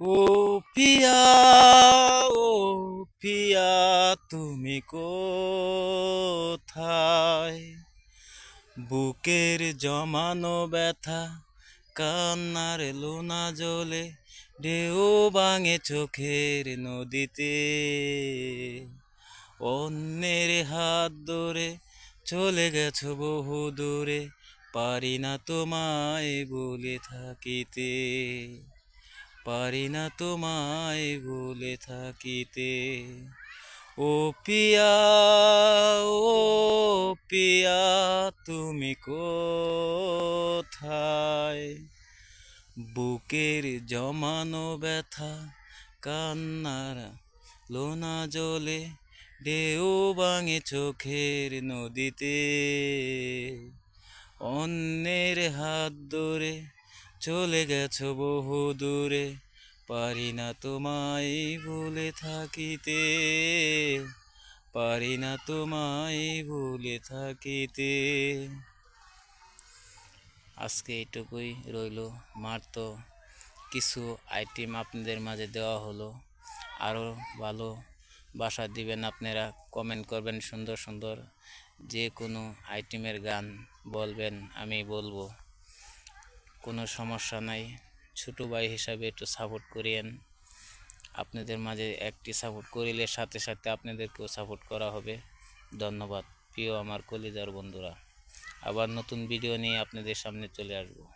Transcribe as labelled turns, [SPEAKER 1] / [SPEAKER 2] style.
[SPEAKER 1] ও পিয়া, ও পিয়া, তুমি কোথায়? বুকের জমানো ব্যথা, কান্নার লোনা জলে, ঢেউ ভাঙে চোখের নদীতে। অন্যের হাত ধরে চলে গেছো বহু দূরে, পারি না তোমায় বলে থাকিতে, পারি না তোমায় বলে থাকিতে। ও পিয়া, ও পিয়া, তুমি কোথায়? বুকের জমানো ব্যথা, কান্নার লোনা জলে, ঢেউ ভাঙে চোখের নদীতে। অন্যের হাত ধরে চলে গেছো বহু দূরে, পারি না তোমায় ভুলে থাকিতে, পারি না তোমায় ভুলে থাকিতে। আজকে এইটুকুই রইল। মার তো কিছু আইটেম আপনাদের মাঝে দেওয়া হলো। আরও ভালো বাসা দিবেন আপনারা, কমেন্ট করবেন সুন্দর সুন্দর, যে কোনো আইটেমের গান বলবেন, আমি বলবো, কোনো সমস্যা নাই। ছোটো ভাই হিসাবে একটু সাপোর্ট করিয়েন। আপনাদের মাঝে একটি সাপোর্ট করিলে সাথে সাথে আপনাদেরকেও সাপোর্ট করা হবে। ধন্যবাদ প্রিয় আমার কলিজার বন্ধুরা। আবার নতুন ভিডিও নিয়ে আপনাদের সামনে চলে আসবো।